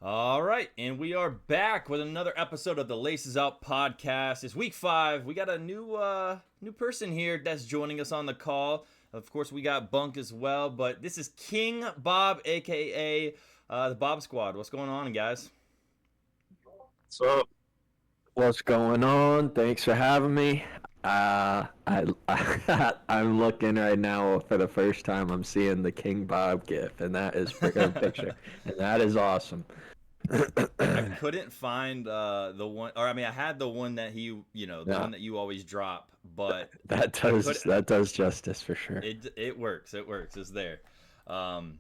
All right, and we are back with another episode of the Laces Out podcast. It's week 5. We got a new person here that's joining us on the call. Of course, we got Bunk as well, but this is King Bob, aka the Bob Squad. What's going on, guys? So, What's going on? Thanks for having me. I'm looking right now for the first time. I'm seeing the King Bob gif, and that is picture, and that is awesome. I couldn't find the one, or I mean, I had the one that the one that you always drop, but that does justice for sure. it works. It works. It's there. Um,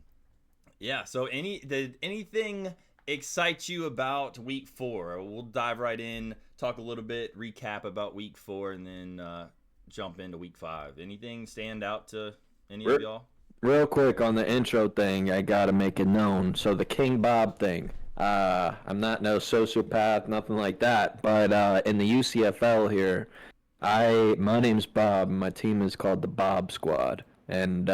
yeah. So did anything excite you about week 4? We'll dive right in, talk a little bit, recap about week 4, and then jump into week 5. Anything stand out to any of y'all? Real quick on the intro thing, I gotta make it known. So the King Bob thing. I'm not no sociopath, nothing like that. But in the UCFL here, my name's Bob. My team is called the Bob Squad, and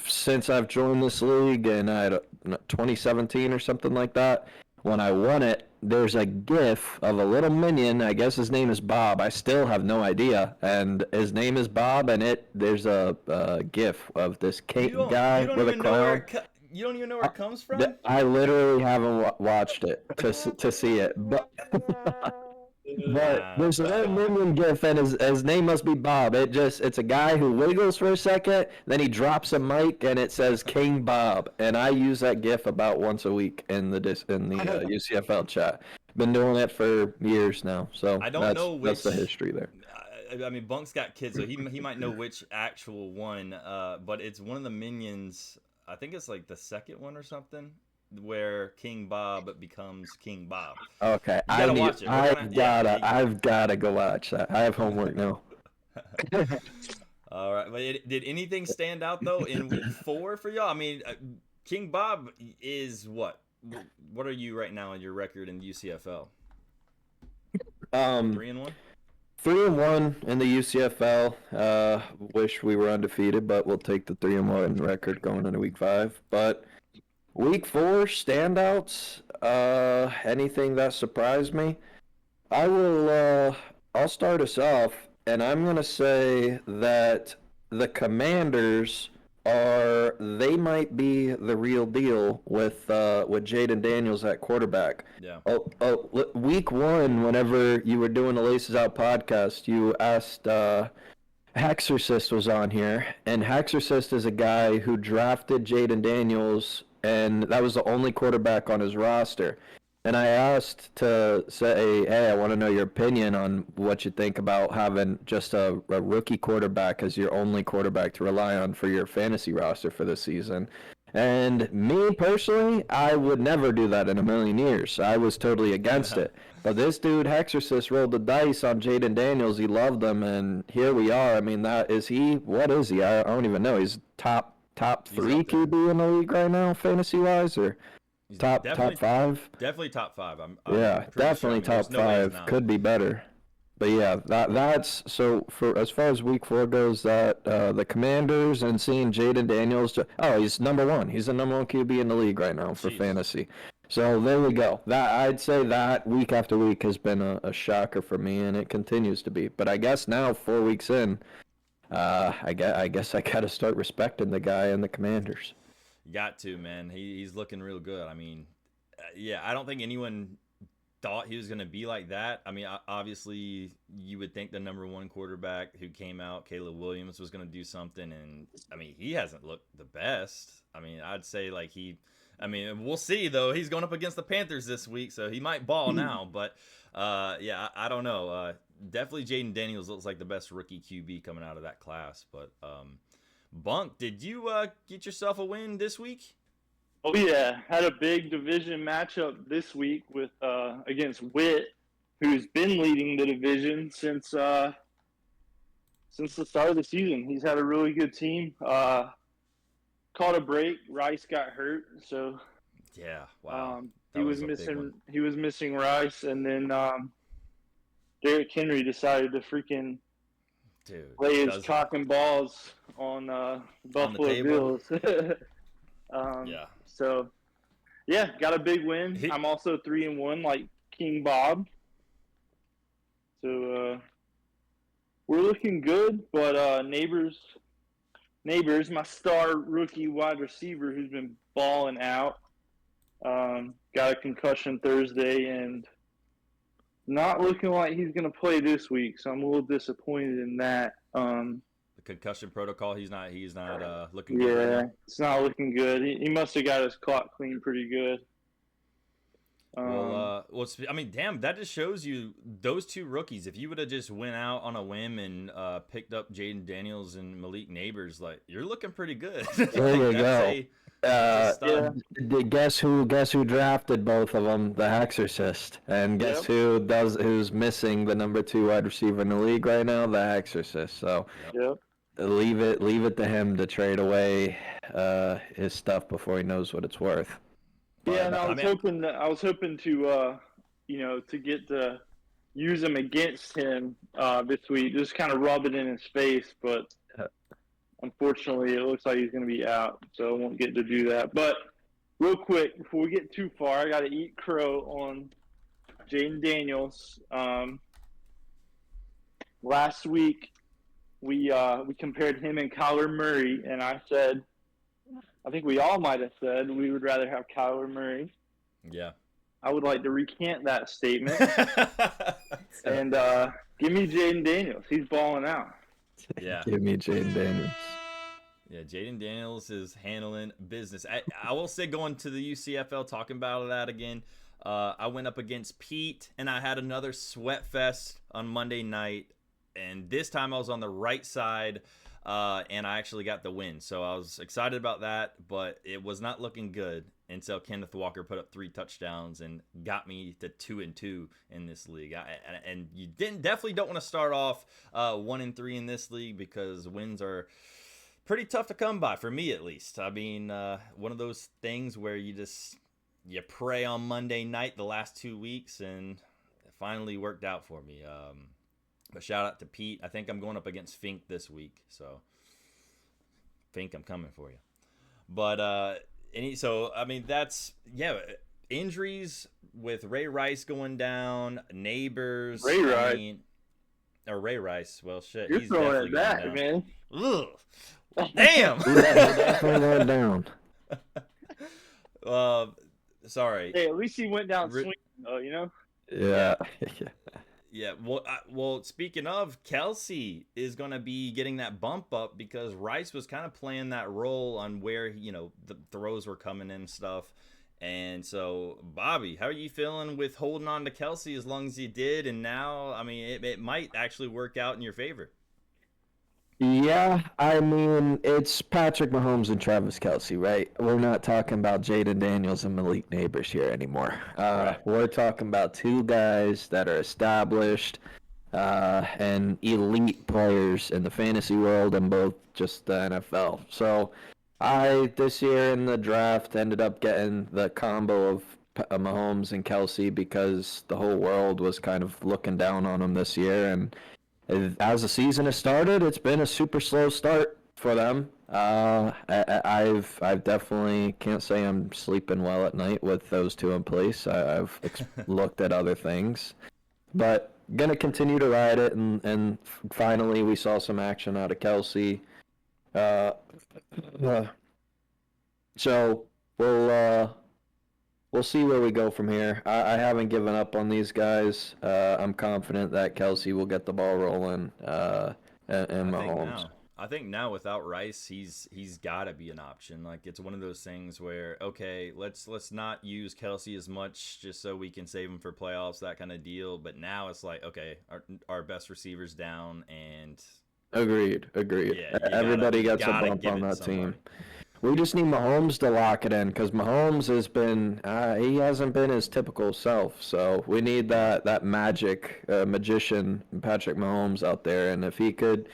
since I've joined this league in 2017 or something like that, when I won it, there's a GIF of a little minion. I guess his name is Bob. I still have no idea, and his name is Bob. And there's a GIF of this guy with a crown. You don't even know where it comes from? I literally haven't watched it to see it, but there's an old minion GIF, and his name must be Bob. It's a guy who wiggles for a second, then he drops a mic, and it says King Bob, and I use that GIF about once a week in the UCFL chat. Been doing it for years now, so I don't know which. That's the history there. I mean, Bunk's got kids, so he might know which actual one. But it's one of the minions. I think it's like the second one or something, where King Bob becomes King Bob. Okay, watch it. I've gotta go watch that. I have homework now. All right, but did anything stand out though in week 4 for y'all? I mean, King Bob is what? What are you right now on your record in UCFL? 3-1. 3-1 in the UCFL. Wish we were undefeated, but we'll take the 3-1 record going into week 5. But week 4 standouts. Anything that surprised me? I'll start us off, and I'm gonna say that the Commanders they might be the real deal with Jaden Daniels at quarterback. Yeah. Week 1, whenever you were doing the Laces Out podcast, you asked Hexorcist was on here, and Hexorcist is a guy who drafted Jaden Daniels, and that was the only quarterback on his roster. And I asked to say, hey, I want to know your opinion on what you think about having just a rookie quarterback as your only quarterback to rely on for your fantasy roster for the season. And me personally, I would never do that in a million years. I was totally against it. But this dude, Hexorcist, rolled the dice on Jaden Daniels. He loved him, and here we are. I mean, what is he? I don't even know. He's top 3 QB in the league right now, fantasy-wise, or... Top 5? Definitely top 5. I'm definitely sure. Top 5. Could be better. But yeah, that's so for as far as week 4 goes, that the Commanders and seeing Jaden Daniels. He's number 1. He's the number 1 QB in the league right now for fantasy. So there we go. That I'd say that week after week has been a shocker for me, and it continues to be. But I guess now 4 weeks in, I guess I gotta start respecting the guy and the Commanders. Got to, man. He's looking real good. I mean, yeah, I don't think anyone thought he was going to be like that. I mean, obviously, you would think the number 1 quarterback who came out, Caleb Williams, was going to do something. And, I mean, he hasn't looked the best. I mean, I'd say, we'll see, though. He's going up against the Panthers this week, so he might ball now. But, yeah, I don't know. Definitely Jaden Daniels looks like the best rookie QB coming out of that class. But, Bunk, did you get yourself a win this week? Oh yeah, had a big division matchup this week with against Witt, who's been leading the division since the start of the season. He's had a really good team. Caught a break. Rice got hurt, so yeah, wow. He was missing Rice, and then Derrick Henry decided to freaking lay his cock and balls on Buffalo Bills. Yeah. So Yeah, got a big win. He- I'm also 3-1, like King Bob. So we're looking good, but neighbors, my star rookie wide receiver who's been balling out, got a concussion Thursday and not looking like he's going to play this week. So I'm a little disappointed in that. The concussion protocol. He's not looking good right Yeah, now. it's not looking good. He must have got his clock clean pretty good. I mean, damn, that just shows you those two rookies. If you would have just went out on a whim and picked up Jaden Daniels and Malik Neighbors, like you're looking pretty good. There you go. That's a stud. Guess who drafted both of them? The Exorcist. And guess who's missing the number 2 wide receiver in the league right now? The Exorcist. So Yep. leave it to him to trade away his stuff before he knows what it's worth. Yeah, and I was mean, hoping to to get to use him against him this week, just kind of rub it in his face, but unfortunately it looks like he's going to be out, so I won't get to do that. But real quick, before we get too far, I got to eat crow on Jaden Daniels. Last week we compared him and Kyler Murray, and I think we all might have said we would rather have Kyler Murray. Yeah. I would like to recant that statement and give me Jaden Daniels. He's balling out. Yeah. Give me Jaden Daniels. Yeah, Jaden Daniels is handling business. I will say, going to the UCFL, talking about that again, I went up against Pete, and I had another sweat fest on Monday night, and this time I was on the right side, and I actually got the win. So I was excited about that, but it was not looking good until Kenneth Walker put up 3 touchdowns and got me to 2-2 in this league. And you definitely don't want to start off 1-3 in this league, because wins are pretty tough to come by, for me at least. I mean, one of those things where you pray on Monday night the last 2 weeks, and it finally worked out for me. But shout out to Pete. I think I'm going up against Fink this week, so Fink, I'm coming for you. But so I mean, that's injuries with Ray Rice going down, Neighbors. Ray Rice. Or Ray Rice. Well, shit. You're he's throwing definitely it back, going down. man. Ugh. Damn. Definitely going down. Sorry. Hey, at least he went down swinging, though, you know? Yeah. Yeah. Well, speaking of, Kelsey is going to be getting that bump up, because Rice was kind of playing that role on where, the throws were coming in and stuff. And so, Bobby, how are you feeling with holding on to Kelsey as long as you did? And now, I mean, it might actually work out in your favor. Yeah, I mean, it's Patrick Mahomes and Travis Kelce, right? We're not talking about Jaden Daniels and Malik Neighbors here anymore. Right. We're talking about 2 guys that are established and elite players in the fantasy world and both just the NFL. So I, this year in the draft, ended up getting the combo of Mahomes and Kelce because the whole world was kind of looking down on them this year, and as the season has started, it's been a super slow start for them. I've definitely can't say I'm sleeping well at night with those 2 in place. I've looked at other things, but gonna continue to ride it. And finally, we saw some action out of Kelsey. So we'll see where we go from here. I haven't given up on these guys. I'm confident that Kelsey will get the ball rolling, and Mahomes. I think now without Rice, he's got to be an option. Like, it's one of those things where, okay, let's not use Kelsey as much just so we can save him for playoffs, that kind of deal. But now it's like, okay, our best receiver's down, and Agreed. Yeah, Everybody gets a bump on that team. We just need Mahomes to lock it in, because Mahomes has been he hasn't been his typical self. So we need that magician Patrick Mahomes out there, and if he could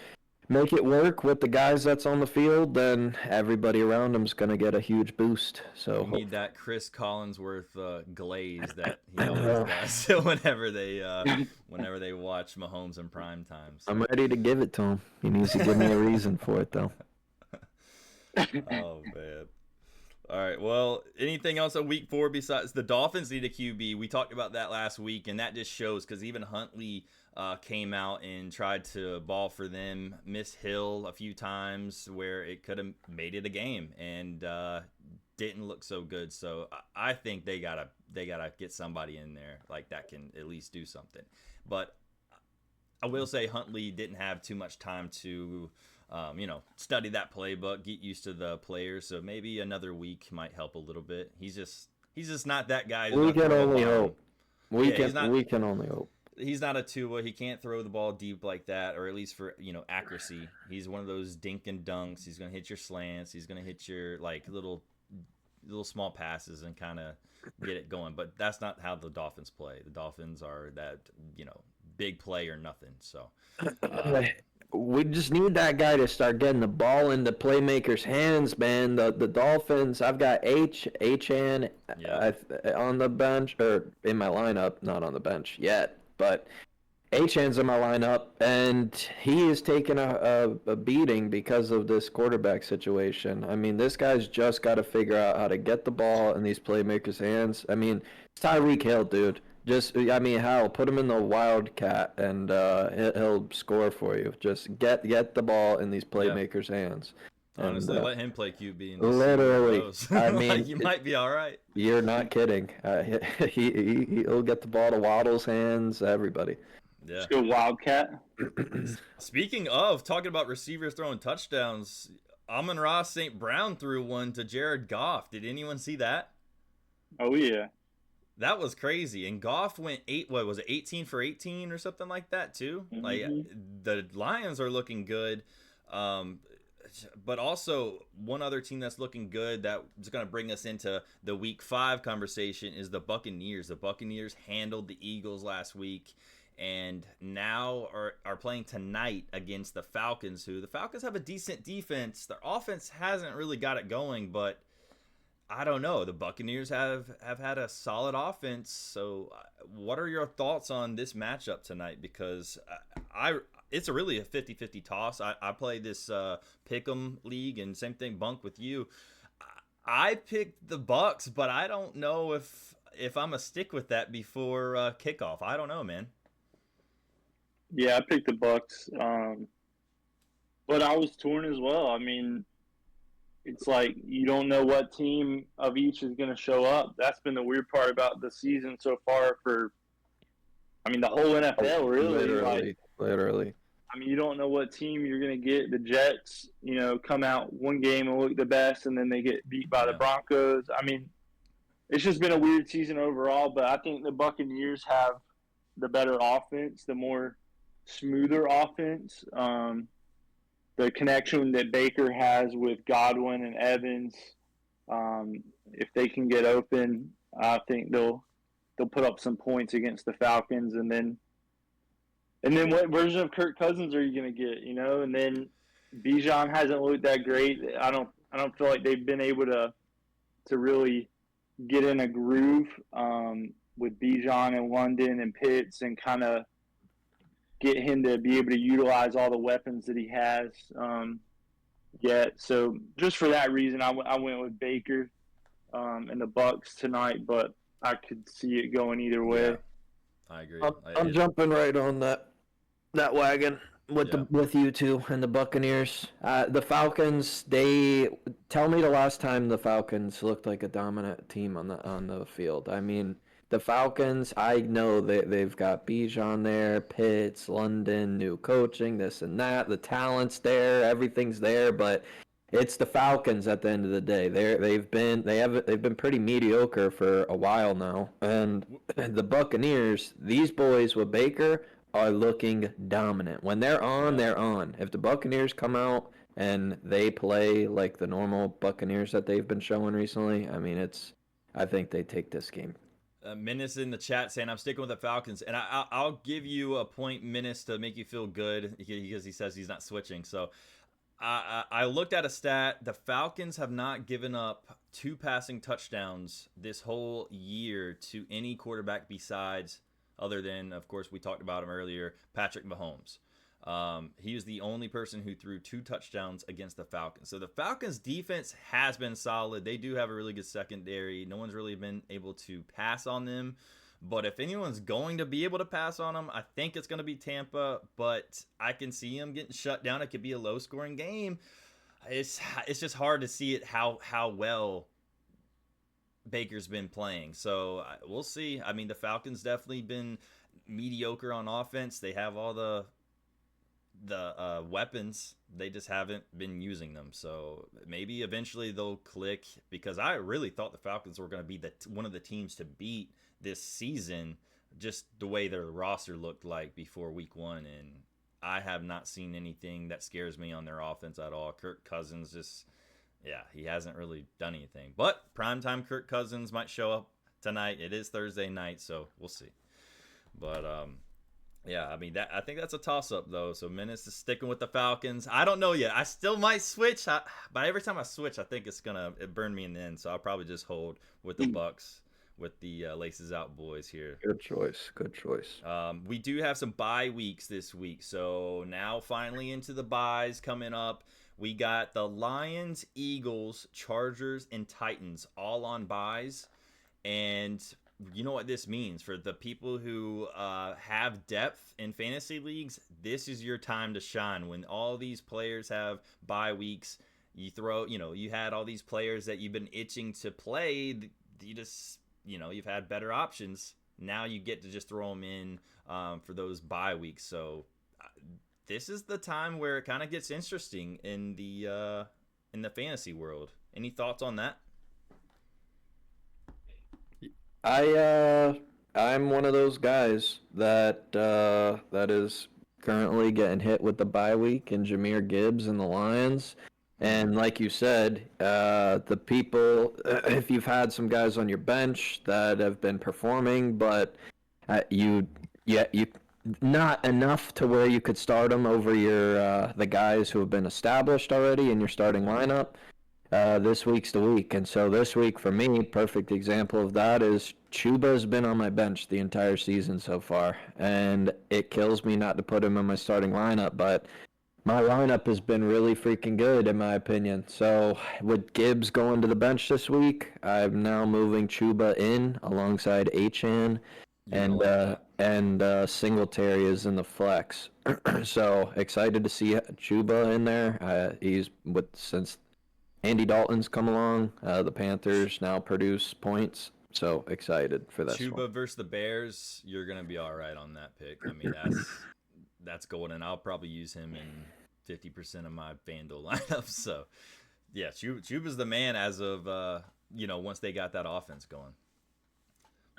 make it work with the guys that's on the field, then everybody around him's gonna get a huge boost. So we need that Chris Collinsworth glaze that he always does whenever they watch Mahomes in prime time. So. I'm ready to give it to him. He needs to give me a reason for it, though. Oh man. All right. Well, anything else on week 4 besides the Dolphins need a QB? We talked about that last week, and that just shows because even Huntley came out and tried to ball for them, missed Hill a few times where it could have made it a game, and didn't look so good. So I think they gotta get somebody in there like that can at least do something. But I will say Huntley didn't have too much time to study that playbook, get used to the players. So maybe another week might help a little bit. He's just not that guy. We can only hope. We can only hope. He's not a Tua. He can't throw the ball deep like that, or at least for accuracy. He's one of those dink and dunks. He's gonna hit your slants. He's gonna hit your like little small passes and kind of get it going. But that's not how the Dolphins play. The Dolphins are that big play or nothing. So. We just need that guy to start getting the ball into playmakers' hands, man. The Dolphins, I've got Achane on the bench, or in my lineup, not on the bench yet, but Achane's in my lineup, and he is taking a beating because of this quarterback situation. I mean, this guy's just got to figure out how to get the ball in these playmakers' hands. I mean, it's Tyreek Hill, dude. Put him in the Wildcat, and he'll score for you. Just get the ball in these playmakers' hands. Honestly, let him play QB. And literally, I mean, you might be all right. You're not kidding. He'll get the ball to Waddle's hands. Everybody. Yeah. Let's go Wildcat. Speaking of talking about receivers throwing touchdowns, Amon-Ra St. Brown threw one to Jared Goff. Did anyone see that? Oh yeah. That was crazy. And Goff went 18 for 18 or something like that too? Mm-hmm. Like the Lions are looking good. But also one other team that's looking good that is going to bring us into the week 5 conversation is the Buccaneers. The Buccaneers handled the Eagles last week and now are playing tonight against the Falcons, who the Falcons have a decent defense. Their offense hasn't really got it going, but I don't know. The Buccaneers have had a solid offense. So what are your thoughts on this matchup tonight? Because it's really a 50-50 toss. I play this Pick'em league, and same thing, Bunk, with you. I picked the Bucks, but I don't know if I'm going to stick with that before kickoff. I don't know, man. Yeah, I picked the Bucks. But I was torn as well. I mean, it's like you don't know what team of each is going to show up. That's been the weird part about the season so far for, I mean, the whole NFL, really. Literally. I mean, you don't know what team you're going to get. The Jets, come out one game and look the best, and then they get beat by the Broncos. I mean, it's just been a weird season overall, but I think the Buccaneers have the better offense, the more smoother offense. The connection that Baker has with Godwin and Evans, if they can get open, I think they'll put up some points against the Falcons. And then what version of Kirk Cousins are you going to get? And then Bijan hasn't looked that great. I don't feel like they've been able to really get in a groove with Bijan and London and Pitts and kind of get him to be able to utilize all the weapons that he has yet. So just for that reason, I went with Baker and the Bucks tonight, but I could see it going either way. Yeah, I agree. I'm jumping right on that wagon with you two and the Buccaneers. The Falcons, tell me the last time the Falcons looked like a dominant team on the field. I mean, the Falcons, I know they've got Bijan there, Pitts, London, new coaching, this and that. The talent's there, everything's there, but it's the Falcons at the end of the day. They've been pretty mediocre for a while now. And the Buccaneers, these boys with Baker are looking dominant. When they're on, they're on. If the Buccaneers come out and they play like the normal Buccaneers that they've been showing recently, I mean, I think they take this game. Menace in the chat saying I'm sticking with the Falcons, and I'll give you a point, Menace, to make you feel good because he says he's not switching. So I looked at a stat. The Falcons have not given up 2 passing touchdowns this whole year to any quarterback besides, other than, of course, we talked about him earlier, Patrick Mahomes. He was the only person who threw 2 touchdowns against the Falcons. So the Falcons defense has been solid. They do have a really good secondary. No one's really been able to pass on them. But if anyone's going to be able to pass on them, I think it's going to be Tampa. But I can see them getting shut down. It could be a low-scoring game. It's just hard to see it how well Baker's been playing. So we'll see. I mean, the Falcons definitely been mediocre on offense. They have all the weapons. They just haven't been using them. So maybe eventually they'll click, because I really thought the Falcons were going to be one of the teams to beat this season, just the way their roster looked like before week 1. And I have not seen anything that scares me on their offense at all. Kirk Cousins he hasn't really done anything. But primetime Kirk Cousins might show up tonight. It is Thursday night, so we'll see. But I mean, I think that's a toss-up, though. So Menace is sticking with the Falcons. I don't know yet. I still might switch, but every time I switch, I think it's gonna burn me in the end. So I'll probably just hold with the Bucks, with the Laces Out boys here. Good choice. Good choice. We do have some bye weeks this week, so now finally into the byes coming up. We got the Lions, Eagles, Chargers, and Titans all on byes, and you know what this means for the people who have depth in fantasy leagues. This is your time to shine when all these players have bye weeks. You had all these players that you've been itching to play. You've had better options. Now you get to just throw them in for those bye weeks. So this is the time where it kind of gets interesting in the fantasy world. Any thoughts on that? I'm one of those guys that is currently getting hit with the bye week, and Jahmyr Gibbs and the Lions. And like you said, the people, if you've had some guys on your bench that have been performing, but you not enough to where you could start them over the guys who have been established already in your starting lineup. This week's the week. And so this week for me, perfect example of that is Chuba's been on my bench the entire season so far, and it kills me not to put him in my starting lineup, but my lineup has been really freaking good in my opinion. So with Gibbs going to the bench this week, I'm now moving Chuba in alongside Achane, and Singletary is in the flex. So excited to see Chuba in there. Since Andy Dalton's come along, the Panthers now produce points. So excited for that. Chuba versus the Bears, you're gonna be all right on that pick. I mean, that's golden. I'll probably use him in 50% of my FanDuel lineups. So yeah, Chuba's the man as of once they got that offense going.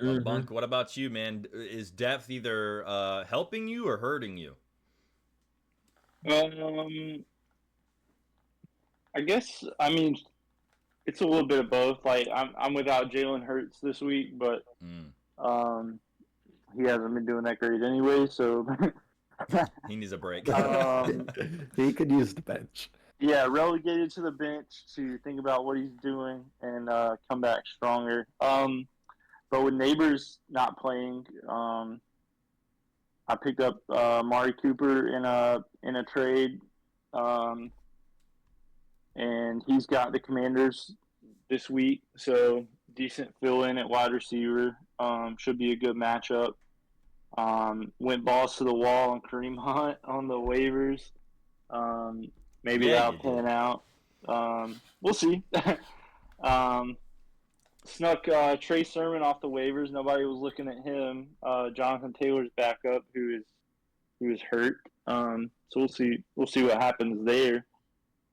Mm-hmm. Bunk, what about you, man? Is depth either helping you or hurting you? I guess, I mean, it's a little bit of both. Like I'm without Jalen Hurts this week, but he hasn't been doing that great anyway, so he needs a break. He could use the bench. Yeah, relegated to the bench to think about what he's doing and come back stronger. But with Neighbors not playing, I picked up Mari Cooper in a trade. And he's got the Commanders this week, so decent fill-in at wide receiver. Should be a good matchup. Went balls to the wall on Kareem Hunt on the waivers. Maybe that'll pan out. We'll see. Snuck Trey Sermon off the waivers. Nobody was looking at him. Jonathan Taylor's backup, who is hurt. So we'll see. We'll see what happens there.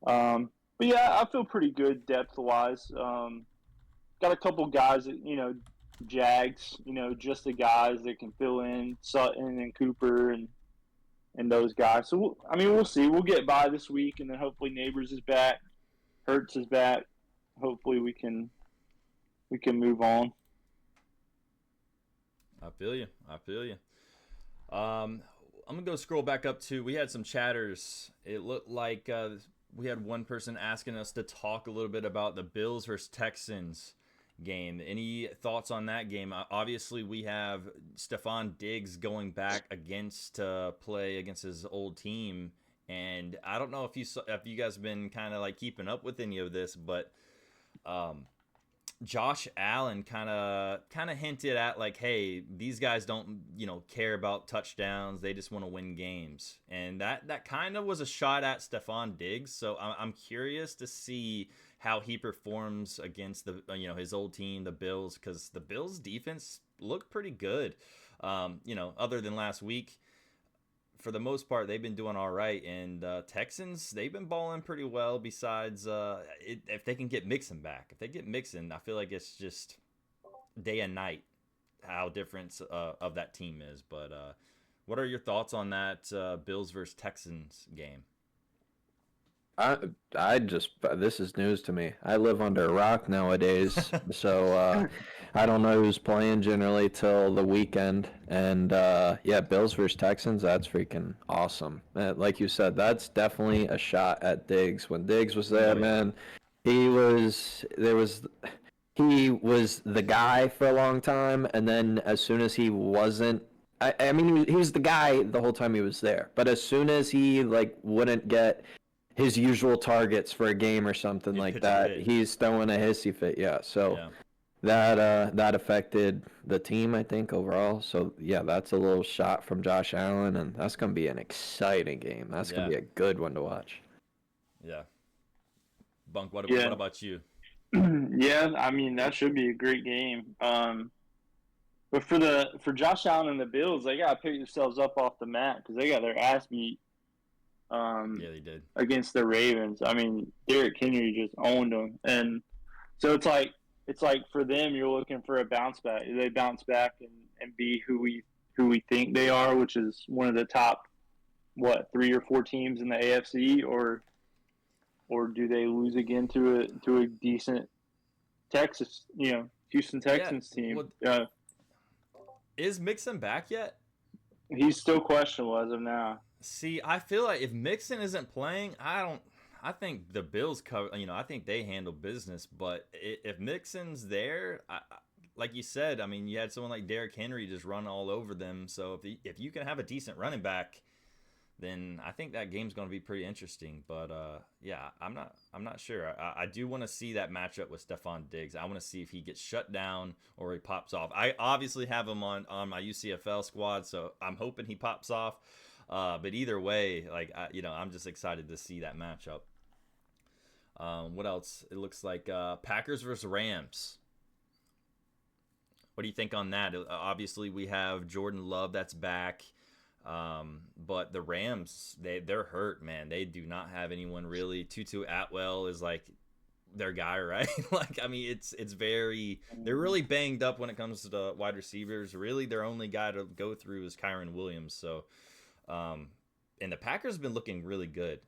But yeah, I feel pretty good depth-wise. Got a couple guys that, Jags, just the guys that can fill in, Sutton and Cooper and those guys. So, we'll see. We'll get by this week, and then hopefully Neighbors is back. Hurts is back. Hopefully we can move on. I feel you. I'm going to go scroll back up to, we had some chatters. It looked like we had one person asking us to talk a little bit about the Bills versus Texans game. Any thoughts on that game? Obviously, we have Stephon Diggs going back against play against his old team, and I don't know if you guys have been kind of like keeping up with any of this, but Josh Allen kind of hinted at like, hey, these guys don't care about touchdowns; they just want to win games, and that kind of was a shot at Stephon Diggs. So I'm curious to see how he performs against the his old team, the Bills, because the Bills defense looked pretty good. Other than last week, for the most part, they've been doing all right, and Texans, they've been balling pretty well. Besides, if they can get Mixon back, if they get Mixon, I feel like it's just day and night how different of that team is. But what are your thoughts on that Bills versus Texans game? This is news to me. I live under a rock nowadays, so I don't know who's playing generally till the weekend. And yeah, Bills versus Texans, that's freaking awesome. Like you said, that's definitely a shot at Diggs. When Diggs was there, man, he was the guy for a long time, and then as soon as he wasn't, I mean, he was the guy the whole time he was there. But as soon as he wouldn't get his usual targets for a game or something like that, he's throwing a hissy fit. Yeah, so that affected the team, I think, overall. So yeah, that's a little shot from Josh Allen, and that's gonna be an exciting game. That's gonna be a good one to watch. Yeah. Bunk, what about you? Yeah, I mean, that should be a great game. But for Josh Allen and the Bills, they gotta pick themselves up off the mat because they got their ass beat. Yeah, they did against the Ravens. I mean, Derrick Henry just owned them, and so it's like for them, you're looking for a bounce back. Do they bounce back and be who we think they are, which is one of the top 3 or 4 teams in the AFC, or do they lose again to a decent Texas, Houston Texans team? Is Mixon back yet? He's still questionable as of now. See, I feel like if Mixon isn't playing, I think the Bills cover. I think they handle business. But if Mixon's there, like you said, I mean, you had someone like Derrick Henry just run all over them. So if you can have a decent running back, then I think that game's going to be pretty interesting. But yeah, I'm not sure. I do want to see that matchup with Stephon Diggs. I want to see if he gets shut down or he pops off. I obviously have him on my UCFL squad, so I'm hoping he pops off. But either way, I'm just excited to see that matchup. What else? It looks like Packers versus Rams. What do you think on that? Obviously, we have Jordan Love that's back. But the Rams, they're hurt, man. They do not have anyone really. Tutu Atwell is like their guy, right? I mean, it's very, they're really banged up when it comes to the wide receivers. Really, their only guy to go through is Kyren Williams. So, and the Packers have been looking really good.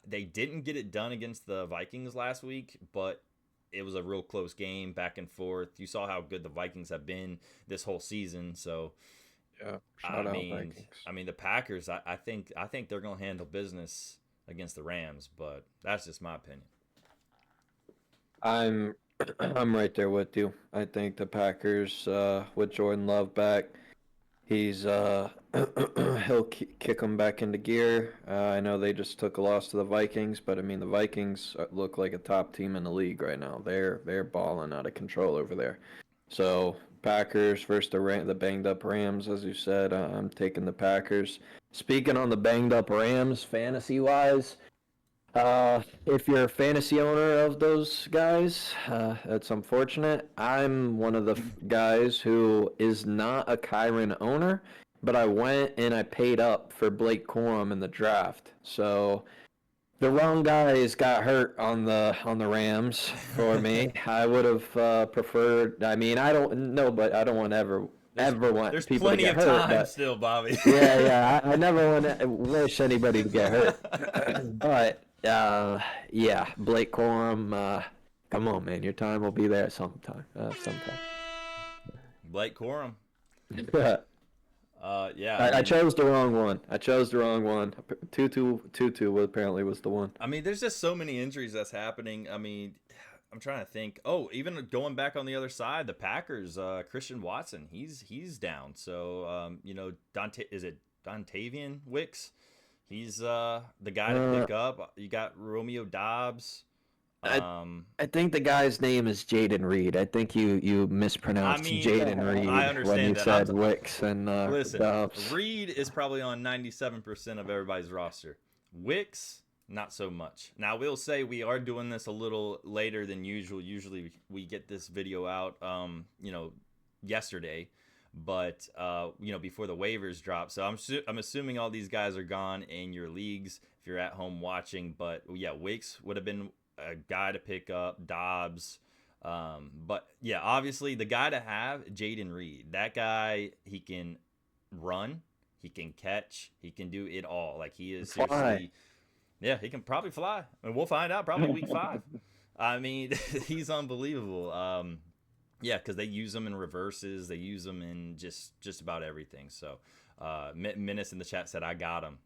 They didn't get it done against the Vikings last week, but it was a real close game, back and forth. You saw how good the Vikings have been this whole season. So, yeah, Vikings. I mean, the Packers, I think they're going to handle business against the Rams, but that's just my opinion. I'm right there with you. I think the Packers, with Jordan Love back, he'll kick them back into gear. I know they just took a loss to the Vikings, but I mean the Vikings look like a top team in the league right now. They're balling out of control over there. So Packers versus the banged up Rams, as you said. I'm taking the Packers. Speaking on the banged up Rams, fantasy wise, if you're a fantasy owner of those guys, that's unfortunate. I'm one of the guys who is not a Kyren owner, but I went and I paid up for Blake Corum in the draft. So the wrong guys got hurt on the Rams for me. I would have preferred. I mean, I don't know, but I don't want ever want people to get hurt. There's plenty of time still, Bobby. Yeah. I never want to wish anybody to get hurt. But yeah, Blake Corum. Come on, man, your time will be there sometime. Blake Corum. Yeah. I chose the wrong one. Tutu apparently was the one. I mean, there's just so many injuries that's happening. I mean, I'm trying to think. Oh, even going back on the other side, the Packers, Christian Watson, he's down. So is it Dontavian Wicks? He's the guy to Uh, pick up. You got Romeo Dobbs. I Um, I think the guy's name is Jaden Reed. I think you I mispronounced mean, Jaden I Reed when you understand that. said Wicks and Listen, Dobbs. Reed is probably on 97% of everybody's roster. Wicks, not so much. Now, we'll say we are doing this a little later than usual. Usually we get this video out, yesterday, but, before the waivers drop. So I'm assuming all these guys are gone in your leagues if you're at home watching. But, yeah, Wicks would have been a guy to pick up, Dobbs. But yeah, obviously the guy to have, Jaden Reed. That guy, he can run, he can catch, he can do it all. Like he is Fly. seriously, yeah, he can probably fly, and we'll find out probably week 5. I mean, he's unbelievable. Yeah, because they use them in reverses, they use them in just about everything. So, Menace in the chat said I got him.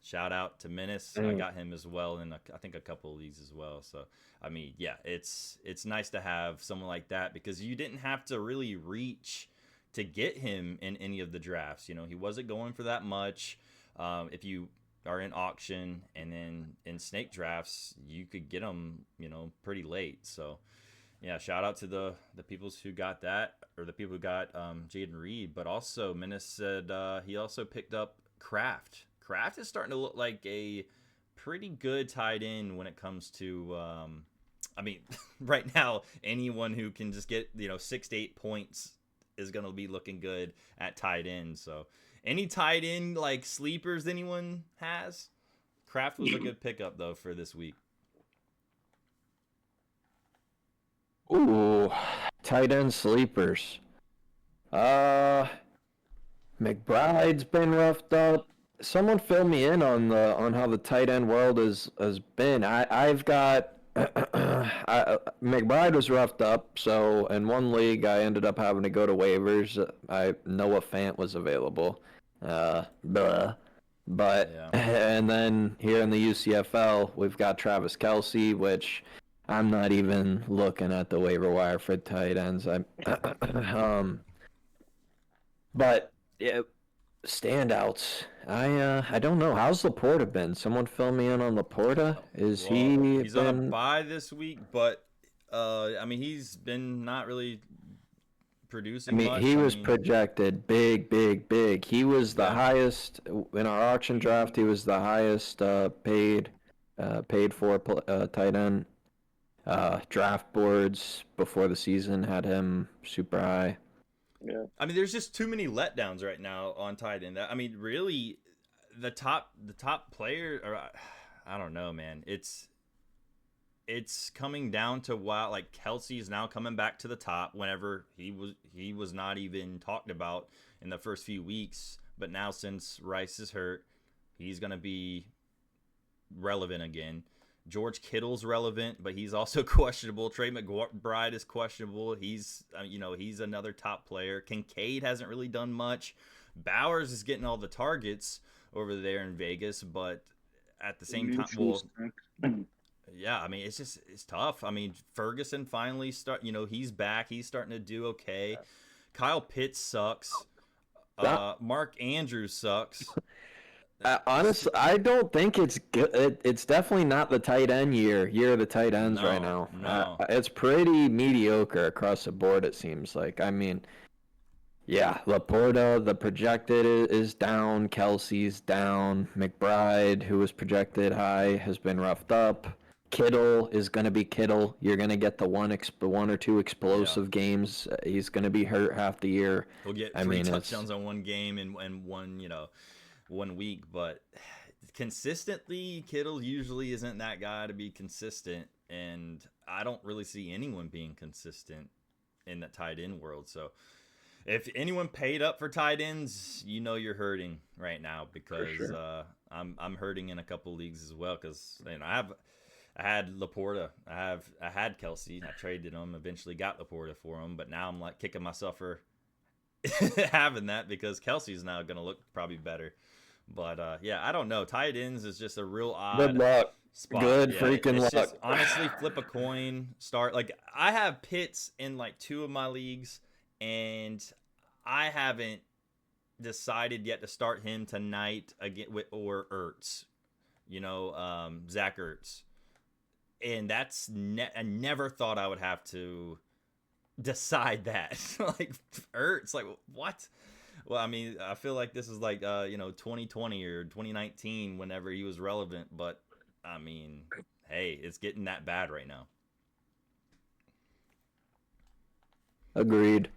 Shout out to Menace. I got him as well in I think a couple of leagues as well. So I mean, yeah, it's nice to have someone like that because you didn't have to really reach to get him in any of the drafts. He wasn't going for that much. If you are in auction and then in snake drafts, you could get him, pretty late. So yeah, shout out to the people who got that, or the people who got Jaden Reed. But also Menace said he also picked up Kraft. Kraft is starting to look like a pretty good tight end when it comes to, right now, anyone who can just get, 6 to 8 points is going to be looking good at tight end. So any tight end like sleepers anyone has? Kraft was a good pickup, though, for this week. Ooh, tight end sleepers. McBride's been roughed up. Someone fill me in on how the tight end world has been. I've got McBride was roughed up, so in one league I ended up having to go to waivers. Noah Fant was available. But Yeah. and then here in the UCFL we've got Travis Kelce, which I'm not even looking at the waiver wire for tight ends. But yeah, standouts. I don't know. How's Laporta been? Someone fill me in on Laporta. Is he He's on a been? bye this week, but he's been not really I producing mean, much. he was projected big, big, big. He was the Yeah. highest in our auction draft. He was the highest paid for tight end. Draft boards before the season had him super high. Yeah. I mean, there's just too many letdowns right now on tight end. I mean, really, the top player, or I don't know, man. It's coming down to like Kelsey's now coming back to the top whenever he was not even talked about in the first few weeks, but now since Rice is hurt, he's gonna be relevant again. George Kittle's relevant, but he's also questionable. Trey McBride is questionable. He's he's another top player. Kincaid hasn't really done much. Bowers is getting all the targets over there in Vegas, but at the same time, yeah, I mean, it's tough. I mean, Ferguson finally he's back. He's starting to do okay. Kyle Pitts sucks. Mark Andrews sucks. Honestly, I don't think it's good. It's definitely not the tight end year of the tight ends right now. No. It's pretty mediocre across the board, it seems like. I mean, yeah, Laporta, the projected is down. Kelsey's down. McBride, who was projected high, has been roughed up. Kittle is going to be Kittle. You're going to get the one or two explosive games. He's going to be hurt half the year. He'll get three touchdowns on one game and one, 1 week, but consistently, Kittle usually isn't that guy to be consistent, and I don't really see anyone being consistent in the tight end world. So if anyone paid up for tight ends, you're hurting right now because I'm hurting in a couple leagues as well because I had Laporta, I had Kelsey, I traded him, eventually got Laporta for him, but now I'm like kicking myself for having that because Kelsey's now going to look probably better. But yeah, I don't know. Tight ends is just a real Good odd luck. spot. Good Yeah, freaking it's luck. just honestly flip a coin. Start like I have Pitts in like 2 of my leagues, and I haven't decided yet to start him tonight again with or Ertz. Zach Ertz, and that's I never thought I would have to decide that. Like Ertz, like what? Well, I mean, I feel like this is like 2020 or 2019 whenever he was relevant, but I mean, hey, it's getting that bad right now. Agreed.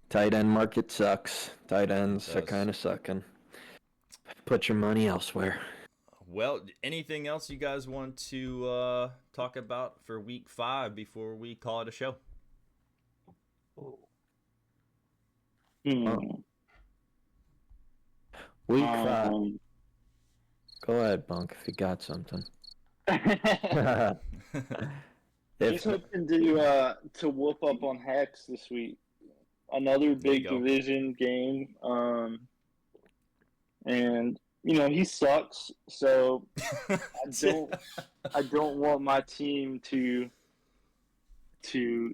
Tight end market sucks. Tight ends are does. kind of sucking. Put your money elsewhere. Well, anything else you guys want to talk about for week 5 before we call it a show? Week 5. Go ahead, Bunk, if you got something. He's hoping to whoop up on Hex this week. Another big division game. And he sucks, so I don't want my team to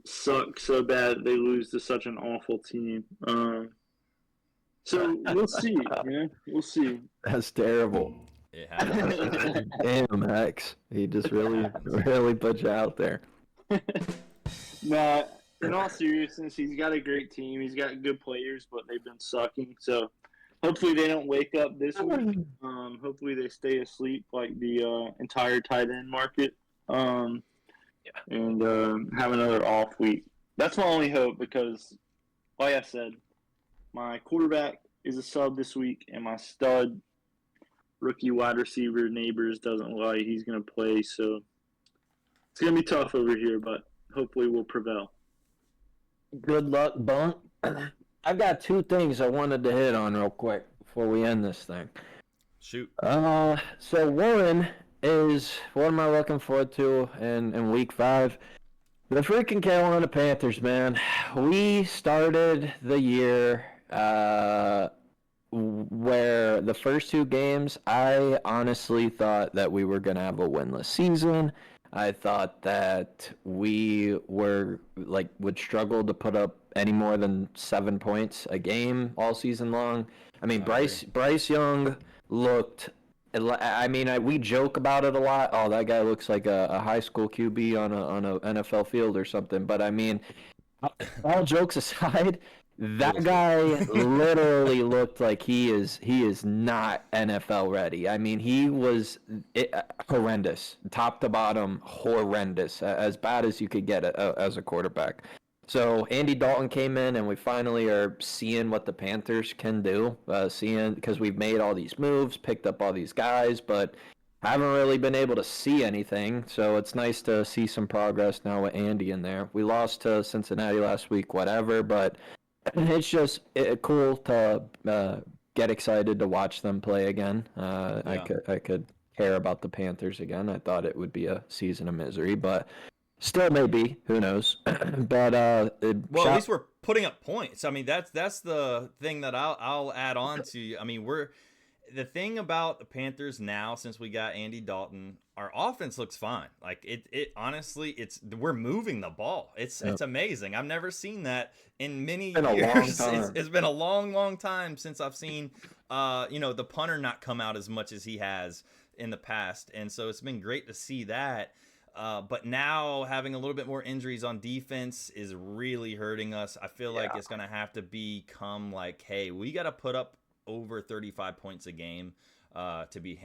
suck so bad that they lose to such an awful team. So we'll see. We'll see. That's terrible. It happens. Damn, Hex. He just really put you out there. Nah, in all seriousness, he's got a great team. He's got good players, but they've been sucking. So hopefully they don't wake up this week. Hopefully they stay asleep like the entire tight end market. And have another off week. That's my only hope because, like I said, my quarterback is a sub this week, and my stud rookie wide receiver Neighbors doesn't look like he's going to play. So it's going to be tough over here, but hopefully we'll prevail. Good luck, Bunk. I've got 2 things I wanted to hit on real quick before we end this thing. Shoot. So one is, what am I looking forward to in week 5? The freaking Carolina Panthers, man. We started the year where the first 2 games, I honestly thought that we were going to have a winless season. I thought that we would struggle to put up any more than 7 points a game all season long. I mean, Bryce Young looked. I mean, we joke about it a lot. Oh, that guy looks like a high school QB on a NFL field or something. But I mean, all jokes aside, that guy literally looked like he is not NFL ready. I mean, he was horrendous, top to bottom, horrendous, as bad as you could get as a quarterback. So Andy Dalton came in, and we finally are seeing what the Panthers can do. Because we've made all these moves, picked up all these guys, but haven't really been able to see anything. So it's nice to see some progress now with Andy in there. We lost to Cincinnati last week, whatever, but it's just cool to get excited to watch them play again. I could care about the Panthers again. I thought it would be a season of misery, but still maybe. Who knows? But at least we're putting up points. I mean, that's the thing that I'll add on to. I mean, the thing about the Panthers now, since we got Andy Dalton, our offense looks fine. Like it honestly, we're moving the ball. It's amazing. I've never seen that in many years. It's been a long time since I've seen the punter not come out as much as he has in the past. And so it's been great to see that. But now having a little bit more injuries on defense is really hurting us. I feel like it's going to have to become like, hey, we got to put up over 35 points a game to be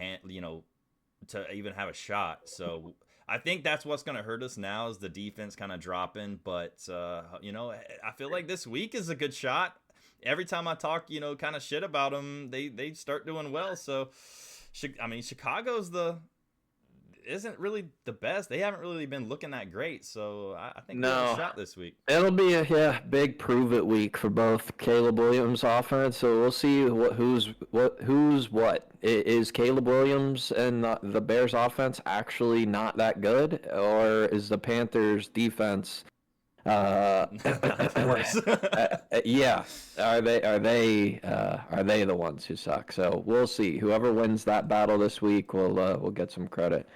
to even have a shot. So I think that's what's going to hurt us now is the defense kind of dropping. But I feel like this week is a good shot. Every time I talk kind of shit about them, they start doing well. So I mean, Chicago's isn't really the best. They haven't really been looking that great, so I think we have a shot this week. It'll be a big prove it week for both Caleb Williams' offense. So we'll see who's what. Is Caleb Williams and the Bears' offense actually not that good, or is the Panthers' defense Of course. Yeah, are they the ones who suck? So we'll see. Whoever wins that battle this week will get some credit.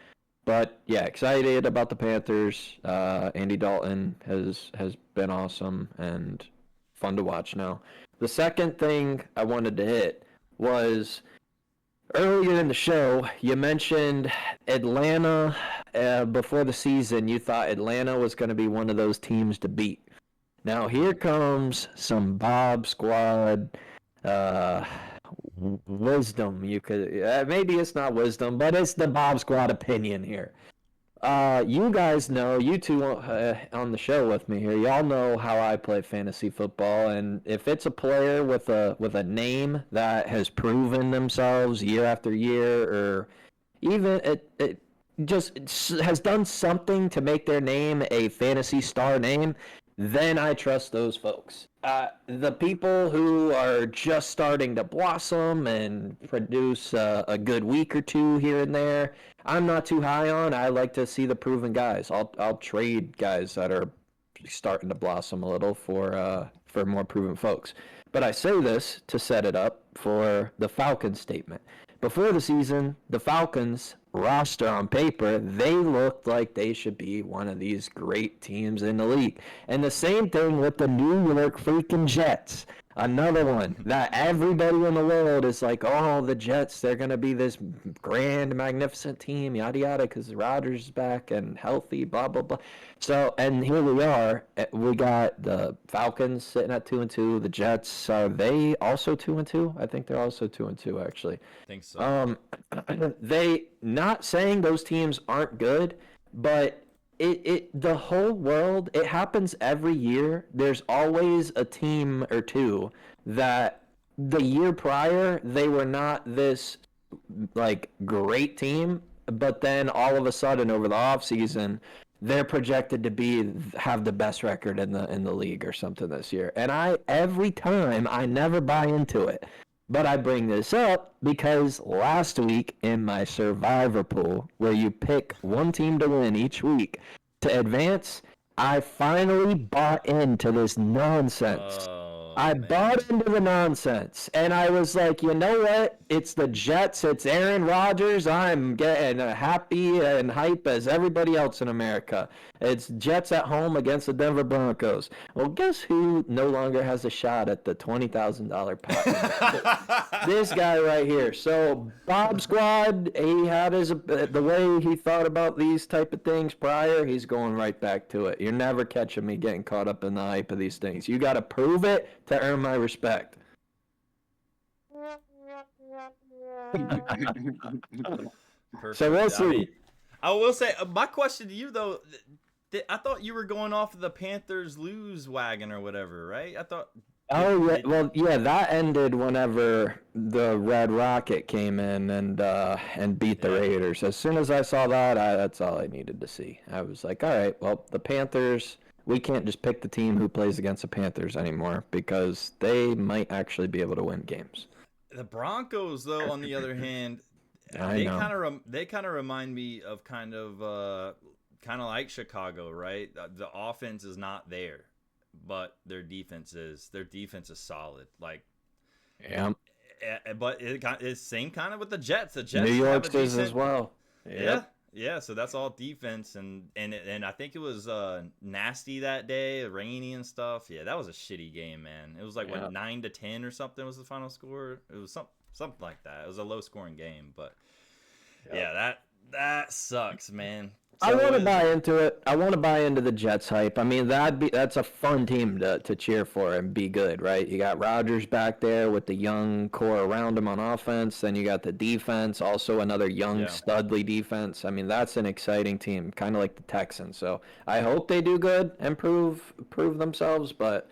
But yeah, excited about the Panthers. Andy Dalton has been awesome and fun to watch now. The second thing I wanted to hit was earlier in the show, you mentioned Atlanta. Before the season, you thought Atlanta was going to be one of those teams to beat. Now here comes some Bob Squad uh, wisdom. You could maybe it's not wisdom, but it's the Bob Squad opinion here. You guys know, you two on the show with me here. Y'all know how I play fantasy football, and if it's a player with a name that has proven themselves year after year, or even it just has done something to make their name a fantasy star name, then I trust those folks. The people who are just starting to blossom and produce a good week or two here and there, I'm not too high on. I like to see the proven guys. I'll trade guys that are starting to blossom a little for more proven folks. But I say this to set it up for the Falcons statement. Before the season, the Falcons roster on paper, they looked like they should be one of these great teams in the league. And the same thing with the New York freaking Jets. Another one that everybody in the world is like, oh, the Jets, they're going to be this grand, magnificent team, yada, yada, because Rodgers is back and healthy, blah, blah, blah. So, and here we are. We got the Falcons sitting at 2-2. The Jets, are they also 2-2? I think they're also 2-2, actually. I think so. They, not saying those teams aren't good, but the whole world, it happens every year. There's always a team or two that the year prior they were not this like great team, but then all of a sudden over the off season they're projected to have the best record in the league or something this year. And every time I never buy into it. But I bring this up because last week in my Survivor pool, where you pick one team to win each week to advance, I finally bought into this nonsense. I bought into the nonsense, and I was like, you know what? It's the Jets. It's Aaron Rodgers. I'm getting happy and hype as everybody else in America. It's Jets at home against the Denver Broncos. Well, guess who no longer has a shot at the $20,000 pot? This guy right here. So Bob Squad, he had the way he thought about these type of things prior. He's going right back to it. You're never catching me getting caught up in the hype of these things. You got to prove it to earn my respect. Perfect. So we'll see. I will say, my question to you though, I thought you were going off of the Panthers lose wagon or whatever, right? I thought. Oh yeah, well yeah, that ended whenever the Red Rocket came in and beat the Raiders. As soon as I saw that, that's all I needed to see. I was like, all right, well the Panthers. We can't just pick the team who plays against the Panthers anymore because they might actually be able to win games. The Broncos, though, on the other hand, they kind of remind me of kind of like Chicago, right? The offense is not there, but their defense is. Their defense is solid. Like, yeah. But it's same kind of with the Jets. The Jets New York's is as well. Yep. Yeah, so that's all defense, and I think it was nasty that day, rainy and stuff. Yeah, that was a shitty game, man. It was like 9-10 or something was the final score. It was something like that. It was a low scoring game, but yeah, that sucks, man. So I want to buy into it. I want to buy into the Jets hype. I mean, that's a fun team to cheer for and be good, right? You got Rodgers back there with the young core around him on offense. Then you got the defense, also another young studly defense. I mean, that's an exciting team, kind of like the Texans. So I hope they do good and prove themselves. But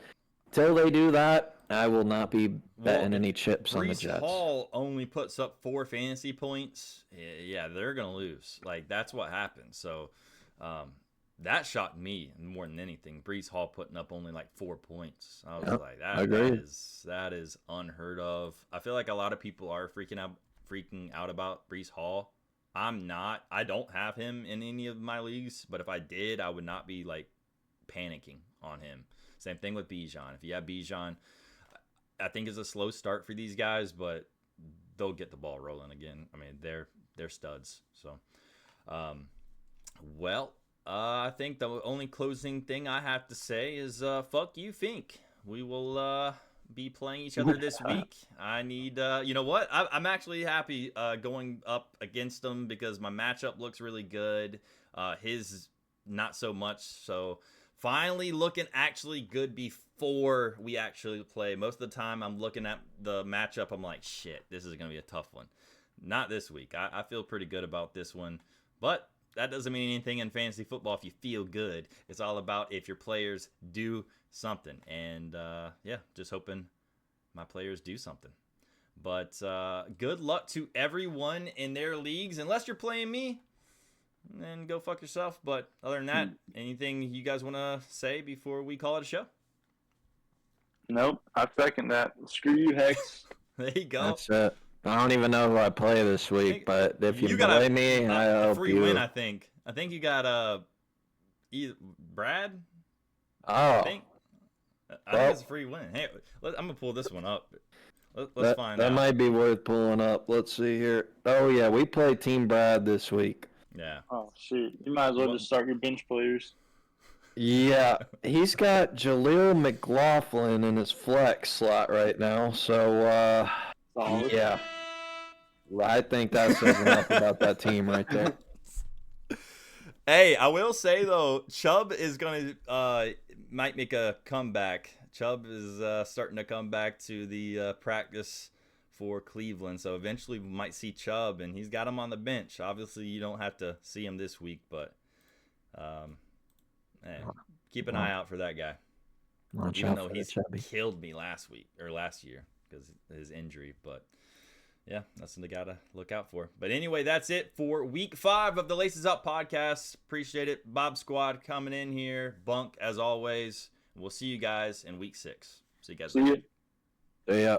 till they do that, I will not be betting any chips on the Jets. Breece Hall only puts up 4 fantasy points. Yeah, they're going to lose. Like, that's what happened. So, that shocked me more than anything. Breece Hall putting up only like 4 points. I was like, that is unheard of. I feel like a lot of people are freaking out about Breece Hall. I'm not. I don't have him in any of my leagues, but if I did, I would not be like panicking. on him. Same thing with Bijan. If you have Bijan, I think it's a slow start for these guys, but they'll get the ball rolling again. I mean, they're studs. So, I think the only closing thing I have to say is fuck you, Fink. We will be playing each other this week. I need, you know what? I'm actually happy going up against him because my matchup looks really good. His not so much. So finally looking actually good before we actually play. Most of the time I'm looking at the matchup. I'm like, shit, this is going to be a tough one. Not this week. I feel pretty good about this one, but that doesn't mean anything in fantasy football if you feel good. It's all about if your players do something. And, just hoping my players do something. But good luck to everyone in their leagues. Unless you're playing me, then go fuck yourself. But other than that, anything you guys want to say before we call it a show? Nope. I second that. Screw you, Hex. There you go. That's it. I don't even know who I play this week, but if you got play me, I a hope free you win. I think you got either Brad. Oh, I think well, it's a free win. Hey, I'm gonna pull this one up. Let's find out. That might be worth pulling up. Let's see here. Oh yeah, we play Team Brad this week. Yeah. Oh shoot! You might as well just start your bench players. Yeah, he's got Jaleel McLaughlin in his flex slot right now. So Solid. yeah, I think that says enough about that team right there. Hey, I will say though, Chubb is gonna might make a comeback. Chubb is starting to come back to the practice for Cleveland, so eventually we might see Chubb, and he's got him on the bench. Obviously, you don't have to see him this week, but keep an eye out for that guy. Even though he's killed me last year because of his injury, but. Yeah, that's something they got to look out for. But anyway, that's it for week 5 of the Laces Up podcast. Appreciate it. Bob Squad coming in here. Bunk, as always. We'll see you guys in week 6. See you guys later. See ya.